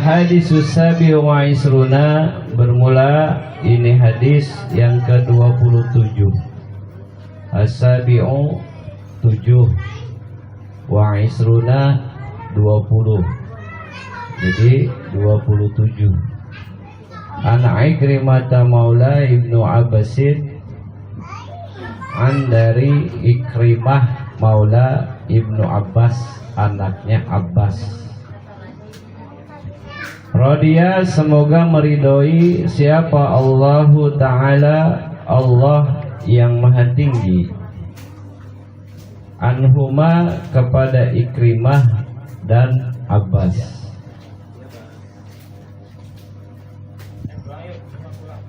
Al-hadisus sabi wa isruna, bermula ini hadis yang ke-27. As-sabi'u 7 wa isruna 20. Jadi 27. An Ikrimah maula Ibnu Abbasin, an dari Ikrimah maula Ibnu Abbas, anaknya Abbas. Radiya, semoga meridhoi siapa Allahu Ta'ala, Allah yang maha tinggi, anhuma, kepada Ikrimah dan Abbas.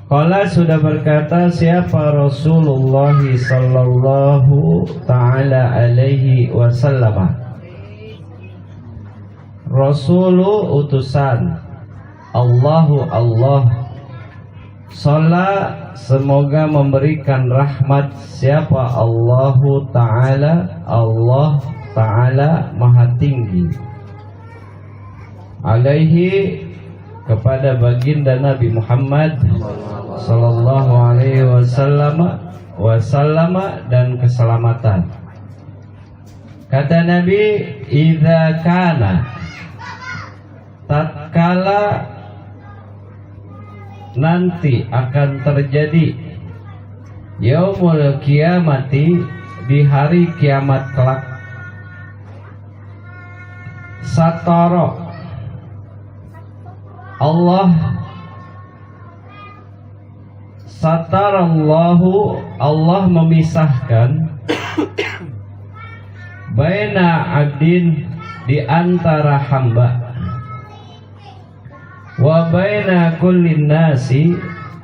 Qala, sudah berkata siapa Rasulullah sallallahu ta'ala alaihi wasallam. Rasulu, utusan, Allahu, Allah, Salat, semoga memberikan rahmat siapa Allahu Ta'ala, Allah Ta'ala maha tinggi, alaihi, kepada baginda Nabi Muhammad sallallahu alaihi wasallam dan keselamatan. Kata Nabi, idza kana, tatkala nanti akan terjadi, yaumul kiamati, di hari kiamat kelak, satara, Allah, satarallahu, Allah memisahkan, baina abdin, di antara hamba, wa baina kullin nasi,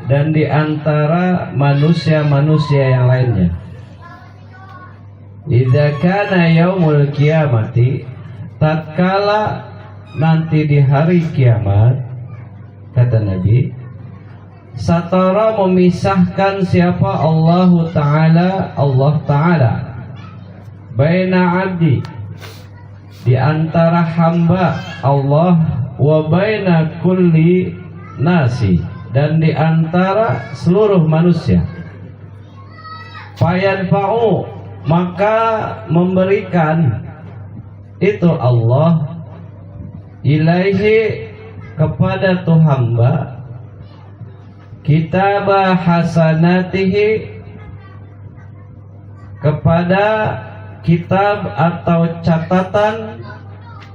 dan di antara manusia-manusia yang lainnya. Idza kana yaumul kiamati, tatkala nanti di hari kiamat, kata Nabi, satara, memisahkan siapa Allahu Ta'ala, Allah Ta'ala, baina abdi, di antara hamba Allah, wa baina kulli nasi, dan di antara seluruh manusia. Fayanfa'u, maka memberikan itu Allah, ilaihi, kepada tu hamba, kitabah hasanatihi, kepada kitab atau catatan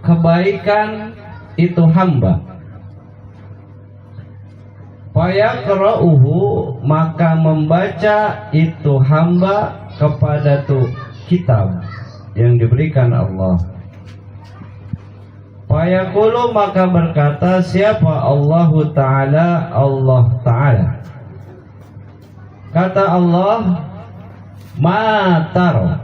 kebaikan itu hamba. Fayaqra'uhu, maka membaca itu hamba kepada tu kitab yang diberikan Allah. Fayaqulu, maka berkata siapa Allahu Ta'ala, Allah Ta'ala, kata Allah, ma taro,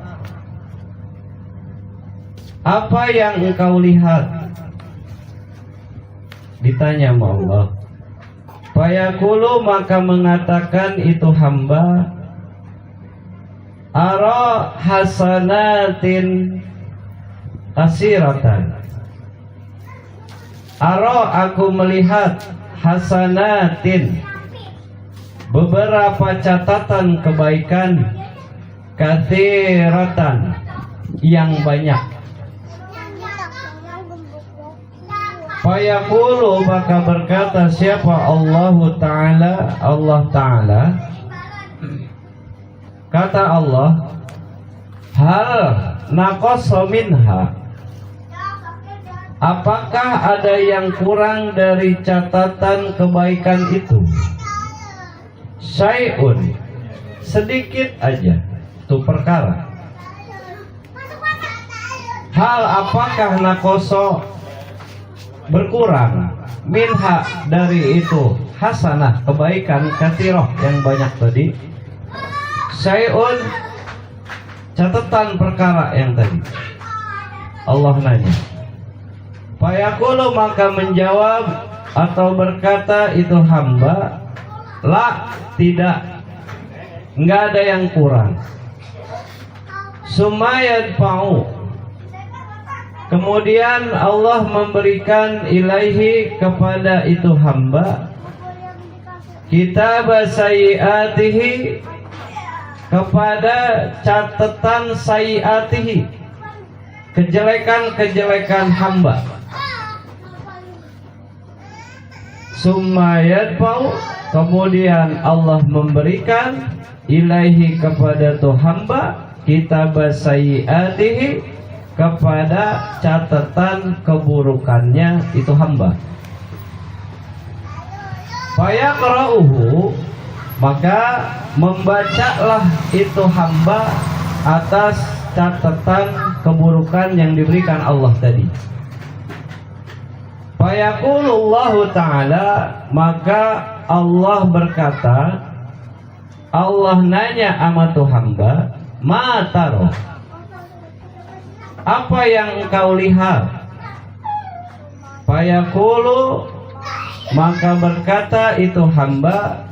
apa yang engkau lihat? Ditanya sama Allah. Fayaqulu, maka mengatakan itu hamba, ara hasanatin kasiratan, ara, aku melihat, hasanatin, beberapa catatan kebaikan, katsiratan, yang banyak. Fayaqulu, maka berkata siapa Allahu Ta'ala, Allah Ta'ala, kata Allah, hal naqasa minha, apakah ada yang kurang dari catatan kebaikan itu? Syai'un, sedikit aja, itu perkara. Hal, apakah naqasa, berkurang, minha, dari itu, hasanah, kebaikan, katsiroh, yang banyak tadi, syai'un, catatan perkara yang tadi. Allah nanya. Fayaqulu, maka menjawab atau berkata itu hamba, la, tidak, enggak ada yang kurang. Sumayad fa'u, Kemudian Allah memberikan ilaihi kepada itu hamba kitab sayiatihi, kepada catatan sayiatihi, kejelekan-kejelekan hamba. Summa yadfa'u, kemudian Allah memberikan ilaihi kepada tu hamba kitab sayiatihi, kepada catatan keburukannya itu hamba. Fayaqra'uhu, maka membacalah itu hamba atas catatan keburukan yang diberikan Allah tadi. Fayaqulullahu ta'ala, maka Allah berkata, Allah nanya sama tu hamba, ma taro, apa yang engkau lihat? Fayaqulu, maka berkata itu hamba,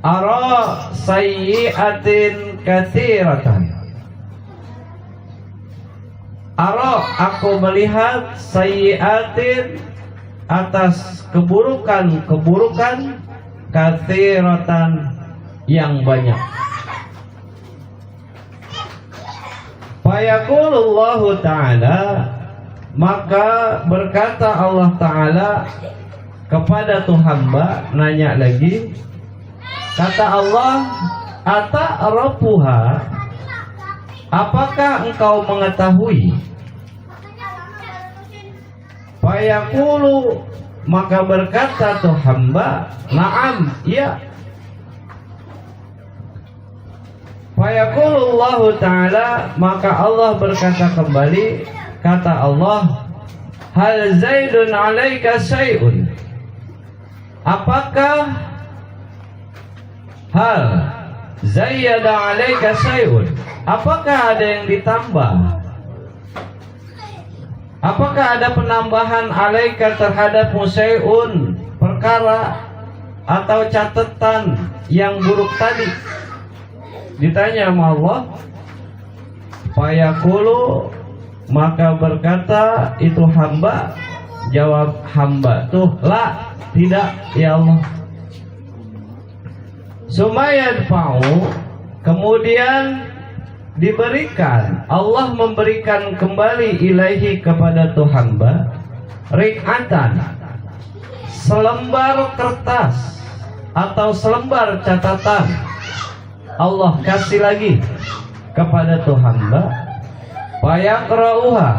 ara sayyi'atin katsiratan. Ara, aku melihat sayyi'atin, atas keburukan-keburukan, katsiratan, yang banyak. Fayaqulullahu ta'ala, maka berkata Allah Ta'ala kepada tu hamba, nanya lagi, kata Allah, ata'rafuha, apakah engkau mengetahui? Fayaqulu, maka berkata tu hamba, na'am, iya. Fayaqulullahu ta'ala, maka Allah berkata kembali, kata Allah, hal zaidun alaika syai'un, apakah hal zayyada alaika syai'un, apakah ada yang ditambah, apakah ada penambahan alaika terhadapmu syai'un, perkara atau catatan yang buruk tadi? Ditanya sama Allah. Fayaqulu, maka berkata itu hamba, jawab hamba tuh, la, tidak ya Allah. Sumayadfa'u, kemudian diberikan, Allah memberikan kembali ilaihi kepada tu hamba rik'atan, selembar kertas atau selembar catatan. Allah kasih lagi kepada tu hamba. Fayaqra'uha,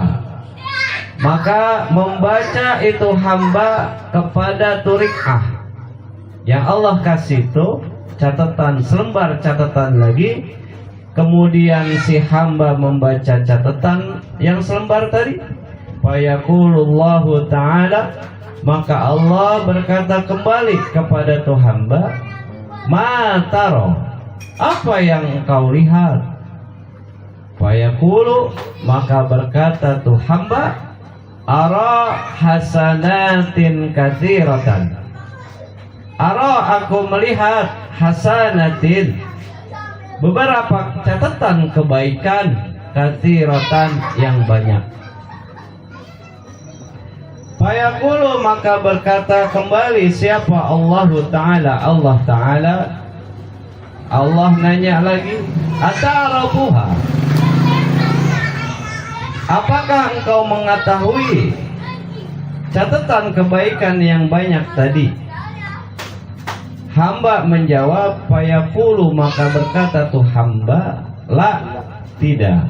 maka membaca itu hamba kepada turikah yang Allah kasih itu catatan, selembar catatan lagi. Kemudian si hamba membaca catatan yang selembar tadi. Fayaqulullahu ta'ala, maka Allah berkata kembali kepada tu hamba, ma taro, apa yang engkau lihat? Fayaqulu, maka berkata tu hamba, ara hasanatin katsiratan, ara, aku melihat hasanatin, beberapa catatan kebaikan, katsiratan, yang banyak. Fayaqulu, maka berkata kembali siapa? Allah Ta'ala. Allah Ta'ala, Allah nanya lagi, ata'rafuha, apakah engkau mengetahui catatan kebaikan yang banyak tadi? Hamba menjawab, fayaqulu, maka berkata tuh hamba, la, tidak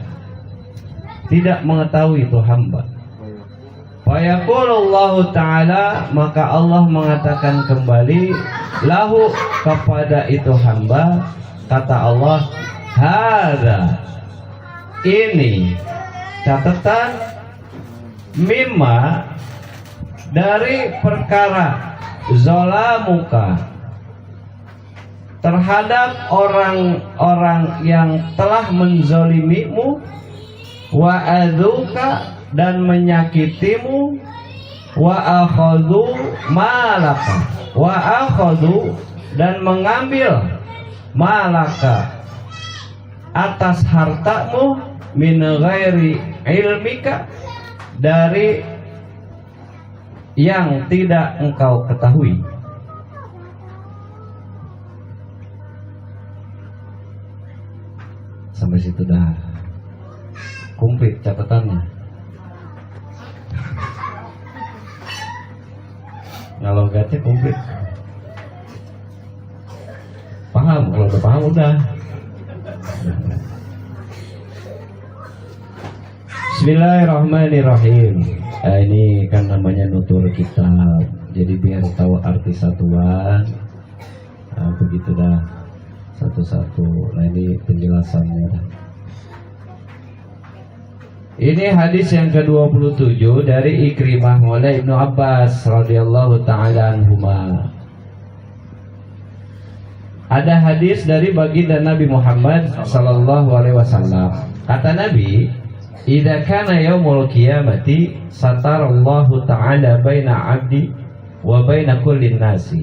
mengetahui itu hamba. Fayaqulullahu ta'ala, maka Allah mengatakan kembali lahu, kepada itu hamba, kata Allah, hadza, ini catatan, mimma, dari perkara, zalamuka, terhadap orang-orang yang telah menzolimimu, wa adzuka, dan menyakitimu, wa akhadhu malaka, wa akhadhu, dan mengambil malaka, atas hartamu, min ghairi ilmika, dari yang tidak engkau ketahui. Sampai situ dah komplit catatannya. Ngalogatnya komplit. Paham? Kalau udah paham udah. Bismillahirrahmanirrahim. Ini kan namanya nutur kitab. Jadi biar tahu arti satuan. Begitu dah. Satu-satu. Nah ini penjelasannya dah. Ini hadis yang ke-27 dari Ikrimah maula Ibnu Abbas radhiyallahu taala anhuma. Ada hadis dari baginda Nabi Muhammad sallallahu alaihi wasallam. Kata Nabi, "Idza kana yaumul qiyamati satarallahu ta'ala baina 'abdi wa baina kullin nasi."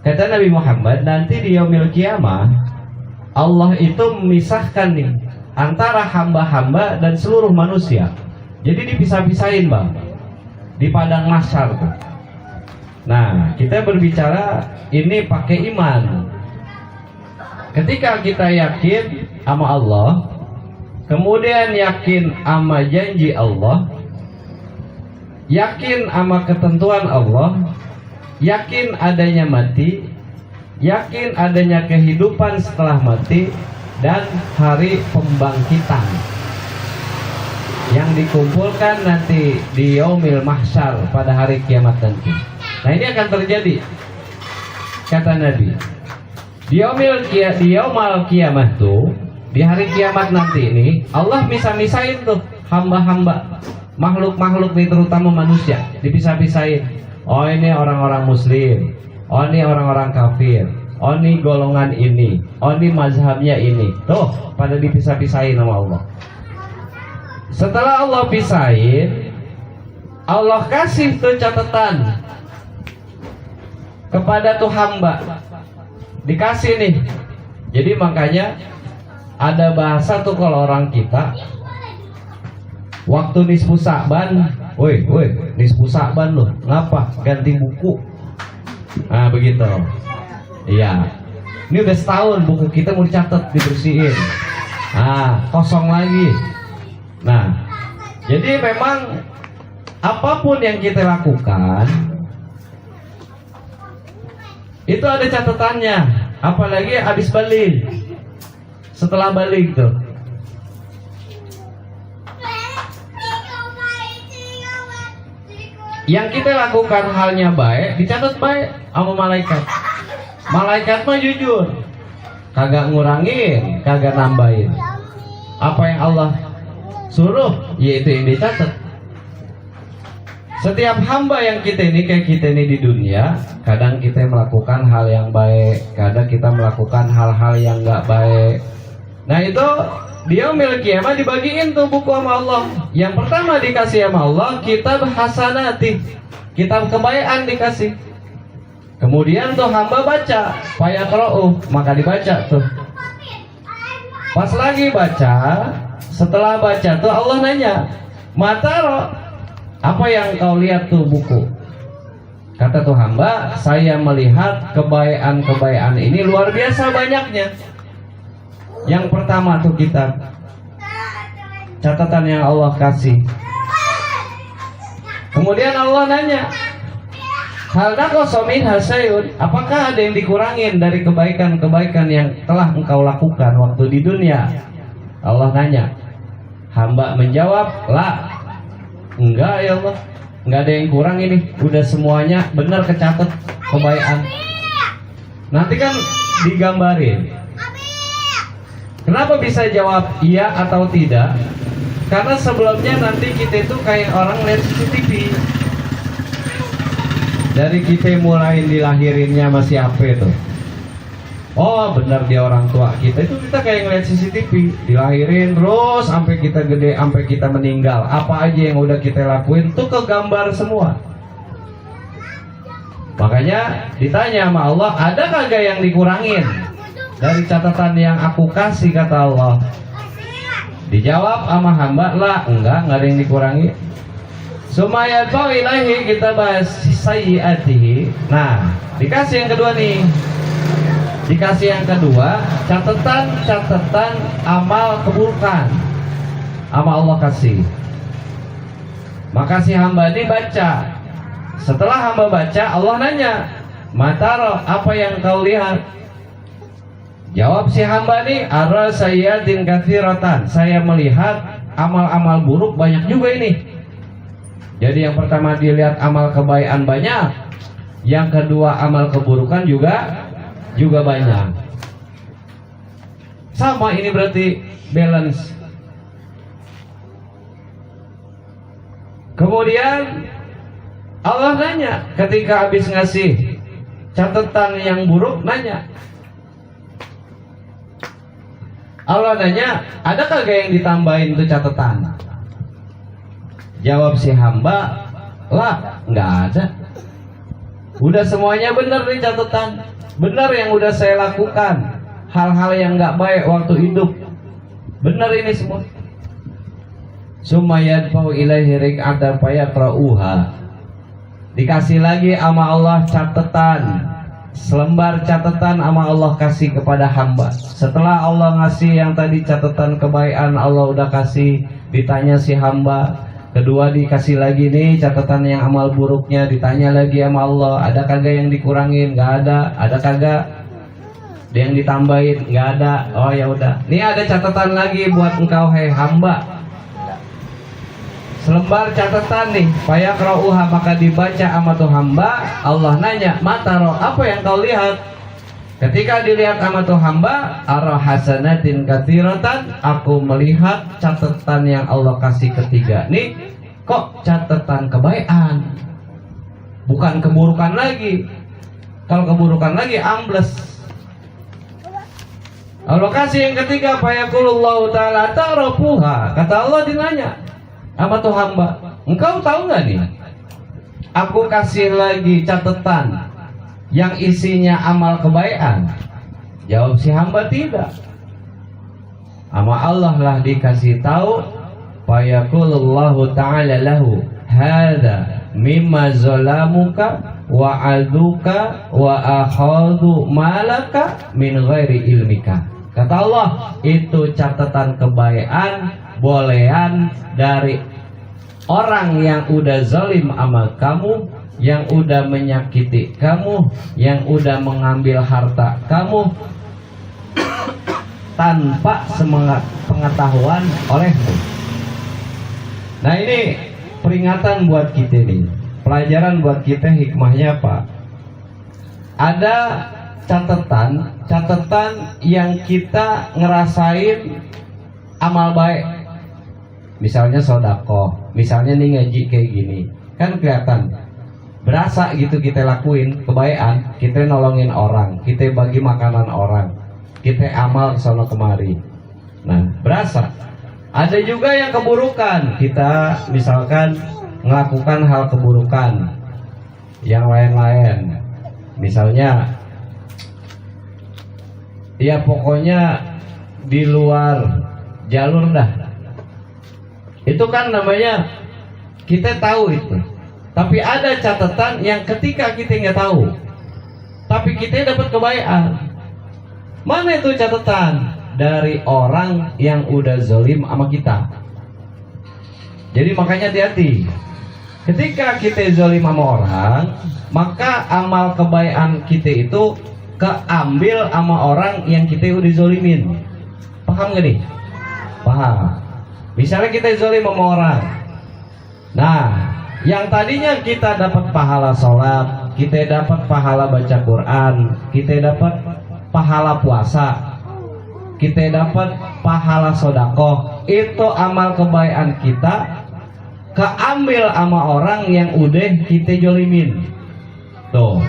Kata Nabi Muhammad, nanti di yaumil qiyamah Allah itu memisahkan nih antara hamba-hamba dan seluruh manusia. Jadi dipisah-pisahin, Bang. Di padang mahsyar tuh. Nah, kita berbicara ini pakai iman. Ketika kita yakin sama Allah, kemudian yakin sama janji Allah, yakin sama ketentuan Allah, yakin adanya mati, yakin adanya kehidupan setelah mati, dan hari pembangkitan yang dikumpulkan nanti di yaumil mahsyar pada hari kiamat nanti. Nah ini akan terjadi, kata Nabi. Di yaumal kiamat tuh, di hari kiamat nanti ini Allah misah-misahin tuh hamba-hamba, makhluk-makhluk nih, terutama manusia, dipisah-pisahin. Oh ini orang-orang muslim, oh ini orang-orang kafir, oh ini golongan ini, oh ini mazhabnya ini. Tuh pada dipisah-pisahin sama Allah. Setelah Allah pisahin, Allah kasih tuh catatan kepada tuh hamba. Dikasih nih. Jadi makanya ada bahasa tuh kalau orang kita waktu nisfu Sa'ban, woi nisfu Sa'ban loh, ngapa ganti buku? Nah begitu. Iya. Ini udah setahun buku kita mau dicatat, dibersihin. Kosong lagi. Nah, jadi memang apapun yang kita lakukan itu ada catatannya. Apalagi habis balik, setelah balik tuh. Yang kita lakukan halnya baik, dicatat baik sama malaikat. Malaikat mah jujur, kagak ngurangin, kagak nambahin. Apa yang Allah suruh, yaitu yang dicatat. Setiap hamba yang kita ini, kayak kita ini di dunia, kadang kita melakukan hal yang baik, kadang kita melakukan hal-hal yang gak baik. Nah itu dia memiliki kiamat dibagiin tuh buku sama Allah. Yang pertama dikasih sama Allah kitab hasanati, kitab kebaikan dikasih. Kemudian tuh hamba baca, fayaqra'u, maka dibaca tuh. Pas lagi baca, setelah baca tuh Allah nanya, "Mataro, apa yang kau lihat tuh buku?" Kata tuh hamba, "Saya melihat kebaikan-kebaikan ini luar biasa banyaknya." Yang pertama tuh kitab, catatan yang Allah kasih. Kemudian Allah nanya, "Hal naqasa min hasyun?" Apakah ada yang dikurangin dari kebaikan-kebaikan yang telah engkau lakukan waktu di dunia? Allah nanya. Hamba menjawab, "La." Enggak ya Allah, enggak ada yang kurang ini. Udah semuanya benar kecatat kebaikan. Nanti kan digambarin. Kenapa bisa jawab iya atau tidak? Karena sebelumnya nanti kita itu kayak orang lihat CCTV. Dari kita mulai dilahirinnya masih apa itu? Oh benar dia orang tua kita, itu kita kayak ngeliat CCTV, dilahirin terus sampai kita gede, sampai kita meninggal. Apa aja yang udah kita lakuin tuh kegambar semua. Makanya ditanya sama Allah, ada kagak yang dikurangin dari catatan yang aku kasih, kata Allah. Dijawab sama hamba, lah enggak ada yang dikurangi. Sumayat ilahi, kita bahas sayyiatihi. Nah, dikasih yang kedua nih. Dikasih yang kedua, catatan amal keburukan. Sama Allah kasih. Maka si hamba ini baca. Setelah hamba baca, Allah nanya, "Mataro, apa yang kau lihat?" Jawab si hamba ini, "Ara sayyatin katsiratan." Saya melihat amal-amal buruk banyak juga ini. Jadi yang pertama dilihat amal kebaikan banyak, yang kedua amal keburukan juga banyak. Sama ini berarti balance. Kemudian Allah nanya ketika habis ngasih catatan yang buruk, nanya. Allah nanya, ada kagak yang ditambahin itu catatan? Jawab si hamba, lah nggak ada. Udah semuanya benar nih catatan, benar yang udah saya lakukan, hal-hal yang nggak baik waktu hidup, benar ini semua. Sumayad fau ilaihi rik'atan fayakra'uha. Dikasih lagi sama Allah catatan, selembar catatan sama Allah kasih kepada hamba. Setelah Allah ngasih yang tadi catatan kebaikan, Allah udah kasih, ditanya si hamba. Kedua dikasih lagi nih catatan yang amal buruknya, ditanya lagi sama Allah, ada kagak yang dikurangin? Nggak ada. Ada kagak yang ditambahin? Nggak ada. Oh ya udah. Nih ada catatan lagi buat engkau hai hamba. Selembar catatan nih, fayakra'uha, maka dibaca sama tuh hamba. Allah nanya, "Mataro, apa yang kau lihat?" Ketika dilihat sama tuh hamba, "Ara hasanatin katsiratan." Aku melihat catatan yang Allah kasih ketiga. Nih, kok catatan kebaikan, bukan keburukan lagi. Kalau keburukan lagi ambles. Allah kasih yang ketiga, fayaqulullahu ta'ala ta'rafuha. Kata Allah dinanya sama tuh hamba, "Engkau tahu nggak nih? Aku kasih lagi catatan yang isinya amal kebaikan." Jawab si hamba, "Tidak." Sama Allah lah dikasih tahu, fayaqulullahu ta'ala lahu, "Hadza mimma zalamuka wa aduka wa akhadhu malaka min ghairi ilmika." Kata Allah, itu catatan kebaikan bolehan dari orang yang udah zalim sama kamu, yang udah menyakiti kamu, yang udah mengambil harta kamu tanpa pengetahuan olehmu. Nah ini peringatan buat kita nih, pelajaran buat kita, hikmahnya apa? Ada catatan yang kita ngerasain amal baik. Misalnya sodako, misalnya nih ngaji kayak gini, kan kelihatan berasa gitu kita lakuin kebaikan, kita nolongin orang, kita bagi makanan orang, kita amal kesana kemari. Nah berasa. Ada juga yang keburukan, kita misalkan melakukan hal keburukan yang lain-lain, misalnya ya pokoknya di luar jalur dah. Itu kan namanya kita tahu itu. Tapi ada catatan yang ketika kita nggak tahu, tapi kita dapat kebaikan. Mana itu catatan? Dari orang yang udah zalim sama kita. Jadi makanya hati-hati. Ketika kita zalim sama orang, maka amal kebaikan kita itu keambil sama orang yang kita udah zalimin. Paham gak nih? Paham. Misalnya kita zalim sama orang. Nah, yang tadinya kita dapat pahala sholat, kita dapat pahala baca Quran, kita dapat pahala puasa, kita dapat pahala sodakoh, itu amal kebaikan kita keambil sama orang yang udah kita jolimin. Tuh.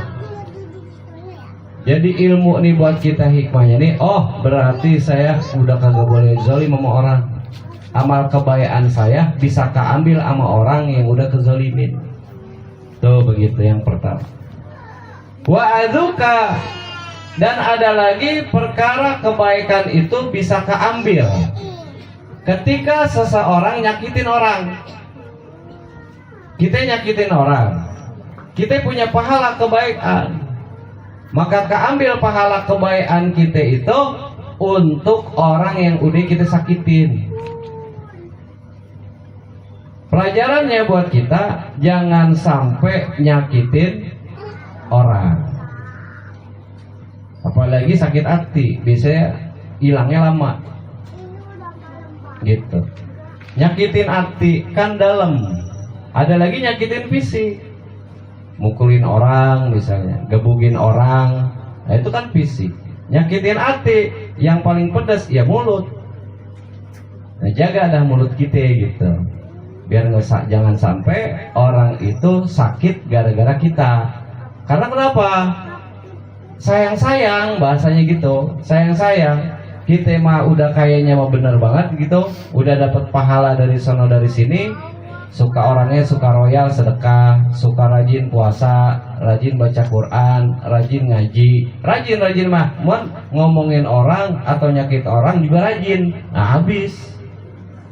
Jadi ilmu nih buat kita hikmahnya nih. Oh berarti saya udah kagak boleh zalim sama orang. Amal kebaikan saya bisa keambil sama orang yang udah kezalimin. Tuh begitu yang pertama. Wa azuka, dan ada lagi perkara kebaikan itu bisa keambil ketika seseorang nyakitin orang, kita nyakitin orang, kita punya pahala kebaikan, maka keambil pahala kebaikan kita itu untuk orang yang udah kita sakitin. Pelajarannya buat kita, jangan sampai nyakitin orang. Apalagi sakit hati, biasanya hilangnya lama. Gitu. Nyakitin hati kan dalam. Ada lagi nyakitin fisik. Mukulin orang misalnya, gebugin orang. Nah, itu kan fisik. Nyakitin hati yang paling pedas ya mulut. Nah, jaga dah mulut kita gitu. Biar jangan sampai orang itu sakit gara-gara kita. Karena kenapa? Sayang-sayang bahasanya gitu. Sayang-sayang. Kita mah udah kayaknya mah bener banget gitu. Udah dapat pahala dari sono dari sini. Suka orangnya suka royal sedekah, suka rajin puasa, rajin baca Quran, rajin ngaji. Rajin mah ngomongin orang atau nyakit orang juga rajin. Nah, habis.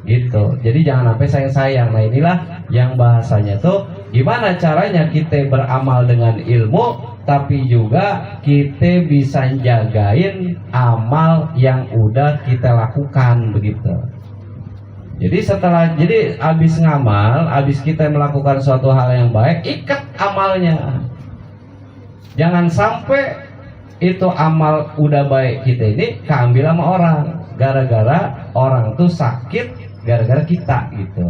Gitu. Jadi jangan sampai sayang-sayang. Nah, inilah yang bahasanya tuh gimana caranya kita beramal dengan ilmu, tapi juga kita bisa jagain amal yang udah kita lakukan begitu. Jadi habis ngamal, habis kita melakukan suatu hal yang baik, ikat amalnya. Jangan sampai itu amal udah baik kita ini keambil sama orang, gara-gara orang tuh sakit gara-gara kita gitu.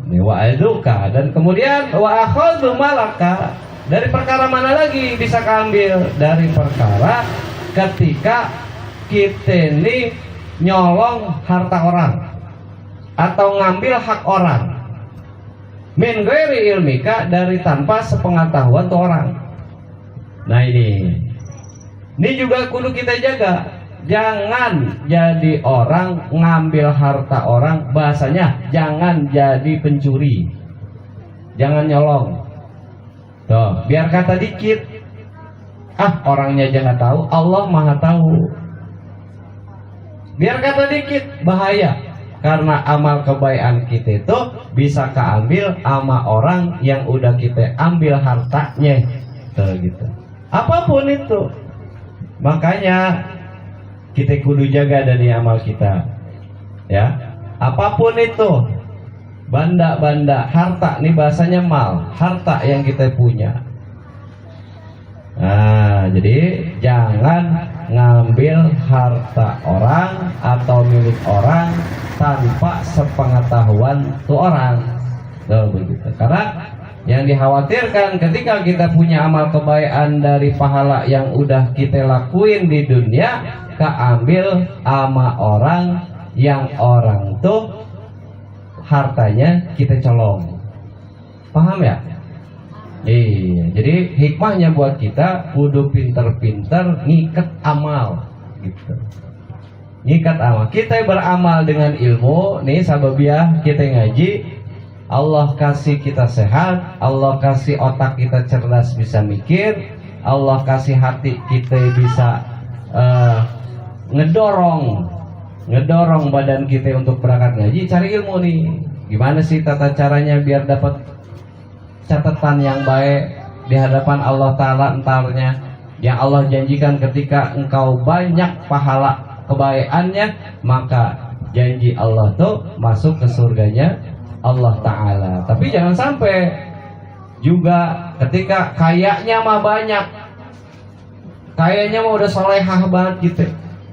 Ini wa'aduka, dan kemudian wa akhadhu malaka. Dari perkara mana lagi bisa keambil? Dari perkara ketika kita ini nyolong harta orang atau ngambil hak orang. Min ghairi ilmika, dari tanpa sepengetahuan tuh orang. Nah, ini juga kudu kita jaga. Jangan jadi orang ngambil harta orang, bahasanya jangan jadi pencuri, jangan nyolong. Tuh, biar kata dikit, orangnya aja nggak tahu, Allah maha tahu. Biar kata dikit, bahaya. Karena amal kebaikan kita itu bisa keambil sama orang yang udah kita ambil hartanya. Tuh, gitu. Apapun itu, makanya kita kudu jaga dari amal kita, ya. Apapun itu, benda-benda, harta, nih bahasanya mal, harta yang kita punya. Nah, jadi jangan ngambil harta orang atau milik orang tanpa sepengetahuan tuh orang. Tuh, begitu. Karena yang dikhawatirkan ketika kita punya amal kebaikan dari pahala yang udah kita lakuin di dunia, keambil sama orang yang orang tuh hartanya kita colong. Paham ya? Iya, jadi hikmahnya buat kita kudu pinter-pinter ngikat amal gitu. Ngikat amal. Kita beramal dengan ilmu, nih sababiah kita ngaji, Allah kasih kita sehat, Allah kasih otak kita cerdas bisa mikir, Allah kasih hati kita bisa ngedorong badan kita untuk berangkat ngaji. Cari ilmu nih, gimana sih tata caranya biar dapat catatan yang baik di hadapan Allah Ta'ala entarnya, yang Allah janjikan ketika engkau banyak pahala kebaikannya, maka janji Allah tuh masuk ke surganya Allah Ta'ala. Tapi jangan sampai juga ketika kayaknya mah banyak, kayaknya mah udah solehah banget gitu,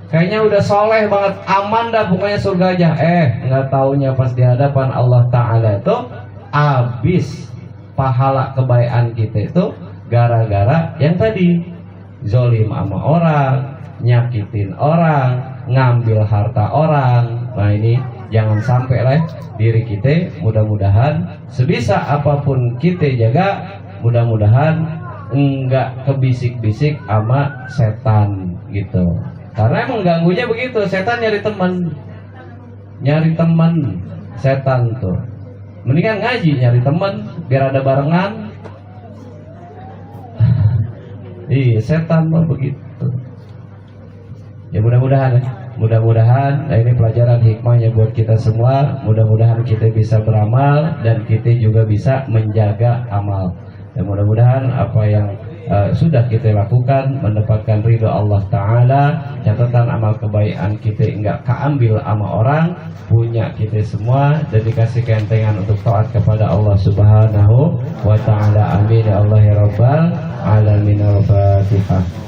kayaknya udah soleh banget, aman dah pokoknya surga aja. Nggak taunya pas di hadapan Allah Ta'ala itu habis pahala kebaikan kita itu gara-gara yang tadi, zolim sama orang, nyakitin orang, ngambil harta orang. Nah, ini jangan sampai lah diri kita. Mudah-mudahan sebisa apapun kita jaga, mudah-mudahan enggak kebisik-bisik sama setan gitu. Karena emang ganggunya begitu, setan nyari teman setan tuh. Mendingan ngaji nyari teman biar ada barengan. Iya, setan mah begitu. Ya mudah-mudahan nah ini pelajaran hikmahnya buat kita semua. Mudah-mudahan kita bisa beramal dan kita juga bisa menjaga amal. Dan mudah-mudahan apa yang sudah kita lakukan mendapatkan ridho Allah Ta'ala. Catatan amal kebaikan kita enggak keambil sama orang, punya kita semua dan dikasih kentengan untuk taat kepada Allah Subhanahu wa Ta'ala. Amin ya Allah ya Rabbal Alamin. Al-Fatihah.